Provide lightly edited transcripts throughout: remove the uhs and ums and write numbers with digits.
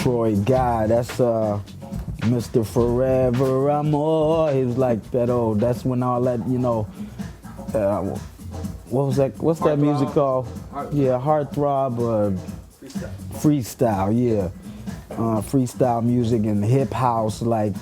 Detroit guy. That's Mr. Forever Amor. He was like that old. That's when all that, you know. What was that? What's that music called? Yeah, Heartthrob. Freestyle. Yeah. Freestyle music and hip house. Like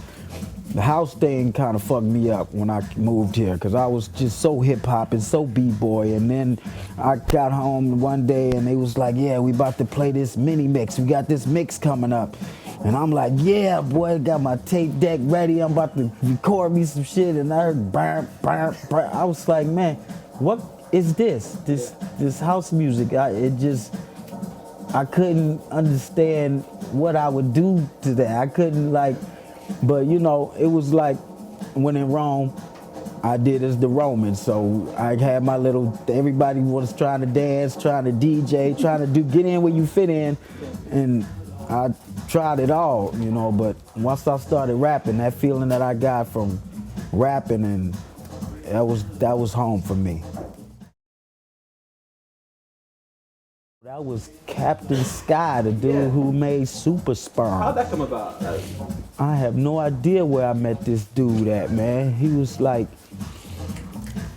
the house thing kind of fucked me up when I moved here because I was just so hip hop and so b-boy. And then I got home one day and they was like, yeah, we about to play this mini mix. We got this mix coming up. And I'm like, yeah, boy, got my tape deck ready. I'm about to record me some shit. And I heard, burr, burr, burr. I was like, man, what is this? This house music. I couldn't understand what I would do to that. I couldn't but you know, it was like when in Rome, I did as the Romans. So I had my little, everybody was trying to dance, trying to DJ, trying to get in where you fit in. And I tried it all, you know, but once I started rapping, that feeling that I got from rapping, and that was home for me. That was Captain Skyy, the dude who made Super Sperm. How'd that come about? I have no idea where I met this dude at, man. He was like,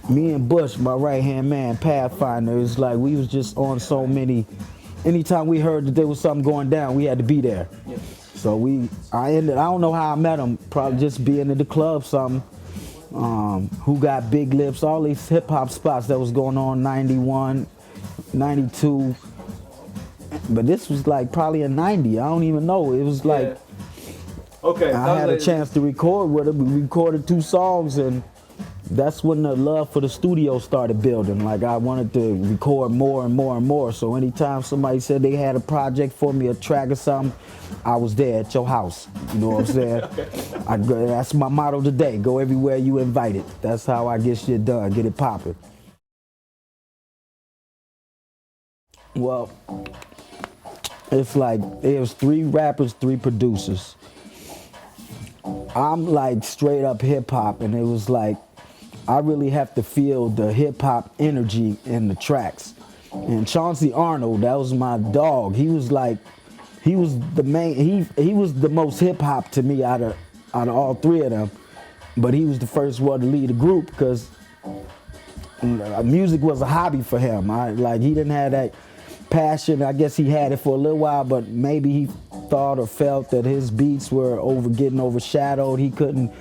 me and Bush, my right-hand man, Pathfinder, it's like we was just on so many, anytime we heard that there was something going down, we had to be there. Yeah. So I don't know how I met him, probably just being in the club something. Who Got Big Lips, all these hip-hop spots that was going on, 91, 92. But this was like probably in 90, I don't even know. It was like, okay, I had a chance to record with him. We recorded 2 songs, and that's when the love for the studio started building. Like I wanted to record more and more and more. So anytime somebody said they had a project for me, a track or something, I was there at your house. You know what I'm saying? That's my motto today. Go everywhere you invited. That's how I get shit done, get it popping. Well, it's like it was 3 rappers, 3 producers. I'm like straight up hip hop, and it was like I really have to feel the hip hop energy in the tracks. And Chauncey Arnold, that was my dog. He was like, he was the main. He was the most hip hop to me out of all 3 of them. But he was the first one to lead the group because music was a hobby for him. He didn't have that passion. I guess he had it for a little while, but maybe he thought or felt that his beats were getting overshadowed. He couldn't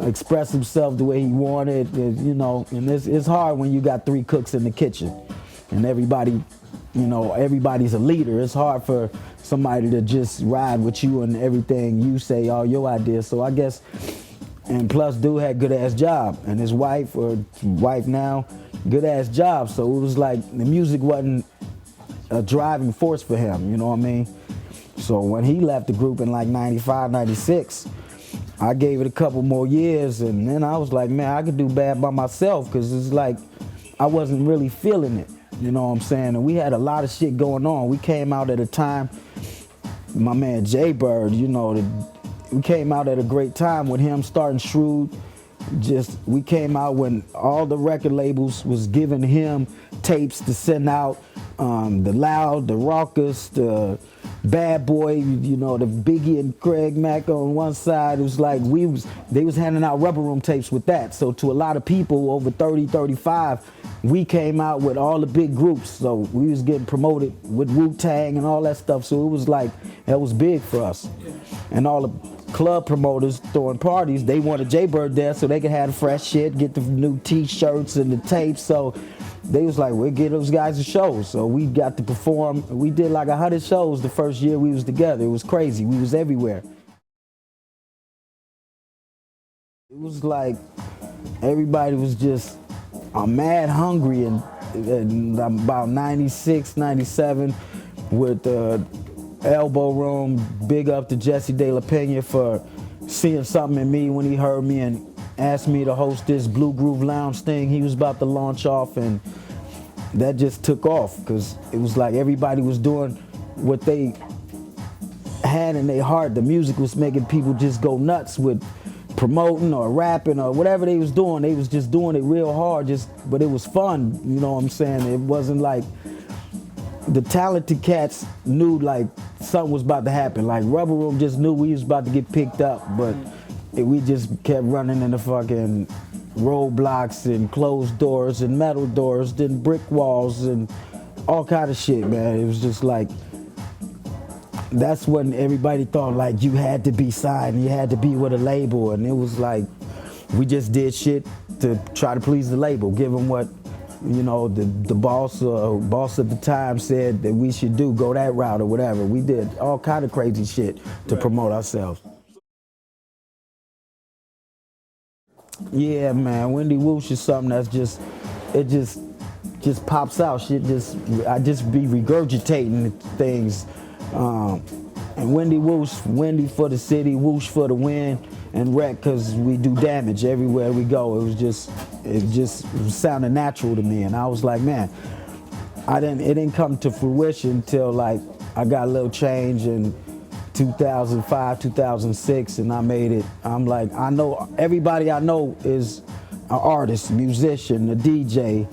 express himself the way he wanted, you know. And it's hard when you got 3 cooks in the kitchen and everybody, you know, everybody's a leader. It's hard for somebody to just ride with you and everything you say, all your ideas. So I guess, and plus dude had good ass job, and his wife, or wife now, good ass job. So it was like the music wasn't a driving force for him, you know what I mean? So when he left the group in like 95, 96, I gave it a couple more years, and then I was like, man, I could do bad by myself, because it's like I wasn't really feeling it, you know what I'm saying? And we had a lot of shit going on. We came out at a time, my man Jay Bird, you know, we came out at a great time with him starting Shrewd. We came out when all the record labels was giving him tapes to send out, the Loud, the Raucous, the Bad Boy, you know, the Biggie and Craig Mack on one side. It was like they was handing out Rubberoom tapes with that. So to a lot of people over 30, 35, we came out with all the big groups. So we was getting promoted with Wu-Tang and all that stuff. So it was like, that was big for us. And all the club promoters throwing parties, they wanted Jay Bird there so they could have the fresh shit, get the new t-shirts and the tapes. So they was like, we'll get those guys a show. So we got to perform. We did like 100 shows the first year we was together. It was crazy. We was everywhere. It was like everybody was just mad hungry, and about 96, 97 with Elbow Room. Big up to Jesse De La Pena for seeing something in me when he heard me and asked me to host this Blue Groove Lounge thing he was about to launch off, and that just took off because it was like everybody was doing what they had in their heart. The music was making people just go nuts with promoting or rapping or whatever they was doing. They was just doing it real hard, but it was fun, you know what I'm saying? It wasn't like, the talented cats knew like something was about to happen. Like Rubberoom just knew we was about to get picked up, but we just kept running into fucking roadblocks and closed doors and metal doors, then brick walls and all kind of shit, man. It was just like, that's when everybody thought like you had to be signed, you had to be with a label, and it was like we just did shit to try to please the label, give them what, you know, the boss at the time said that we should do, go that route or whatever. We did all kind of crazy shit to promote ourselves. Yeah, man, Windy Wooosh is something that's just, it just pops out. Shit I just be regurgitating things. And Windy Wooosh, Windy for the city, Woosh for the win, and Rec because we do damage everywhere we go. It just sounded natural to me, and I was like, man, it didn't come to fruition until like I got a little change in 2005, 2006, and I made it. I'm like, I know everybody I know is an artist, musician, a DJ.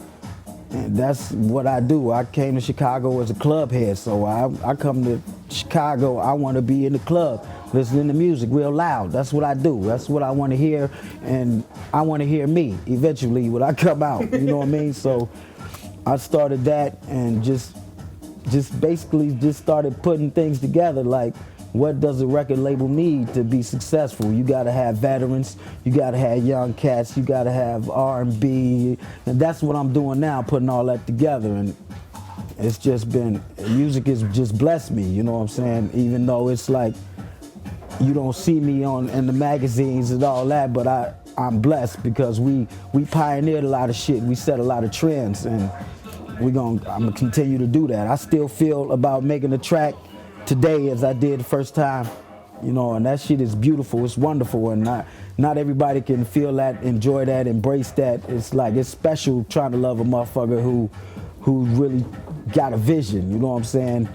And that's what I do. I came to Chicago as a club head, so I come to Chicago, I want to be in the club, listening to music real loud. That's what I do. That's what I want to hear, and I want to hear me eventually when I come out, you know what I mean? So I started that and just basically just started putting things together, like, what does a record label need to be successful? You gotta have veterans, you gotta have young cats, you gotta have R&B, and that's what I'm doing now, putting all that together. And it's just been, music has just blessed me, you know what I'm saying? Even though it's like, you don't see me in the magazines and all that, but I'm blessed because we pioneered a lot of shit, we set a lot of trends, and I'm gonna continue to do that. I still feel about making a track today as I did the first time, you know, and that shit is beautiful, it's wonderful, and not everybody can feel that, enjoy that, embrace that. It's like, it's special trying to love a motherfucker who really got a vision, you know what I'm saying?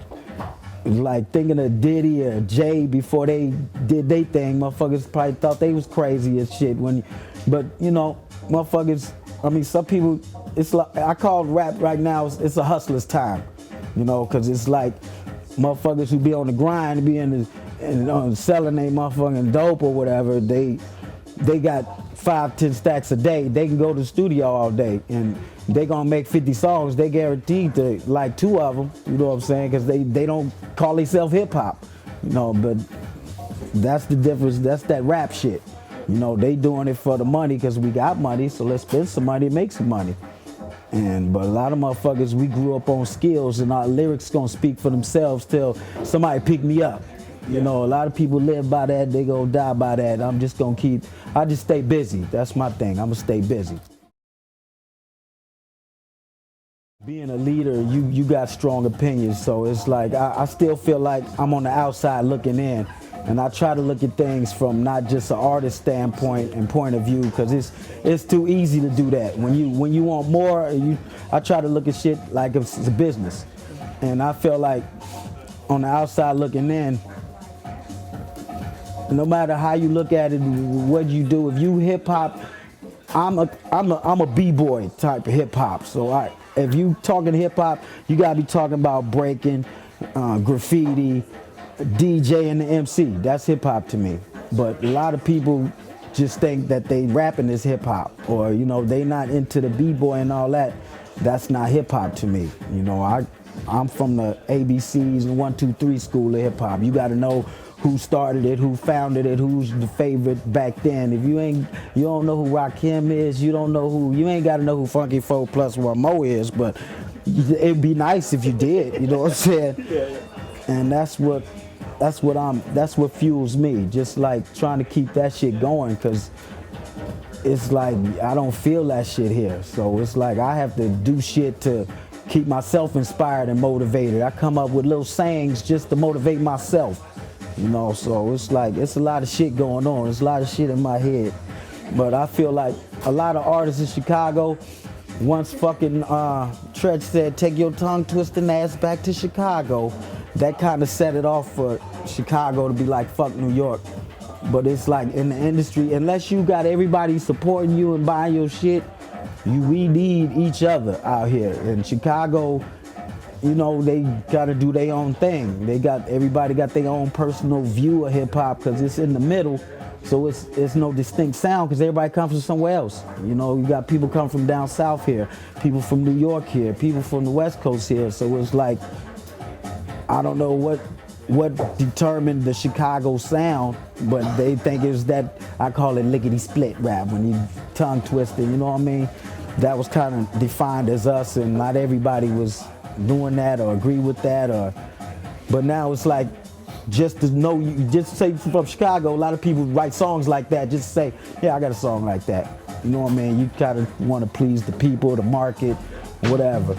It's like thinking of Diddy or Jay before they did their thing, motherfuckers probably thought they was crazy as shit but you know, motherfuckers, I mean, some people, it's like, I call rap right now, it's a hustler's time, you know, cause it's like, motherfuckers who be on the grind, be selling they motherfucking dope or whatever, they got 5-10 stacks a day. They can go to the studio all day and they gonna make 50 songs. They guaranteed to like 2 of them, you know what I'm saying? Because they don't call themselves hip hop, you know, but that's the difference. That's that rap shit. You know, they doing it for the money because we got money, so let's spend some money, make some money. But a lot of motherfuckers, we grew up on skills, and our lyrics gonna speak for themselves till somebody pick me up. You know, a lot of people live by that, they gonna die by that. I just stay busy. That's my thing, I'm gonna stay busy. Being a leader, you got strong opinions, so it's like, I still feel like I'm on the outside looking in. And I try to look at things from not just an artist standpoint and point of view, because it's too easy to do that. When you want more, I try to look at shit like it's a business. And I feel like on the outside looking in, no matter how you look at it, what you do, if you hip hop, I'm a b-boy type of hip hop. So if you talking hip hop, you gotta be talking about breaking, graffiti, DJ and the MC. That's hip hop to me. But a lot of people just think that they rapping is hip hop, or you know, they not into the b-boy and all that. That's not hip hop to me. You know, I'm from the ABCs and 1, 2, 3 school of hip hop. You got to know who started it, who founded it, who's the favorite back then. If you don't know who Rakim is, you ain't got to know who Funky 4 Plus 1 Mo is, but it'd be nice if you did, you know what I'm saying? Yeah. And that's what fuels me, just like trying to keep that shit going, because it's like I don't feel that shit here. So it's like I have to do shit to keep myself inspired and motivated. I come up with little sayings just to motivate myself, you know. So it's like, it's a lot of shit going on. There's a lot of shit in my head. But I feel like a lot of artists in Chicago, once fucking Tretch said, take your tongue twisting ass back to Chicago, that kind of set it off for Chicago to be like, fuck New York. But it's like in the industry, unless you got everybody supporting you and buying your shit, we need each other out here. In Chicago, you know, they gotta do their own thing. Everybody got their own personal view of hip hop because it's in the middle. So it's no distinct sound because everybody comes from somewhere else. You know, you got people come from down south here, people from New York here, people from the West Coast here. So it's like, I don't know what determined the Chicago sound, but they think it's that, I call it lickety split rap, when you tongue twisting, you know what I mean? That was kind of defined as us, and not everybody was doing that or agree with that, but now it's like, just to know, you just say from Chicago, a lot of people write songs like that, just to say, yeah, I got a song like that. You know what I mean? You kind of want to please the people, the market, whatever.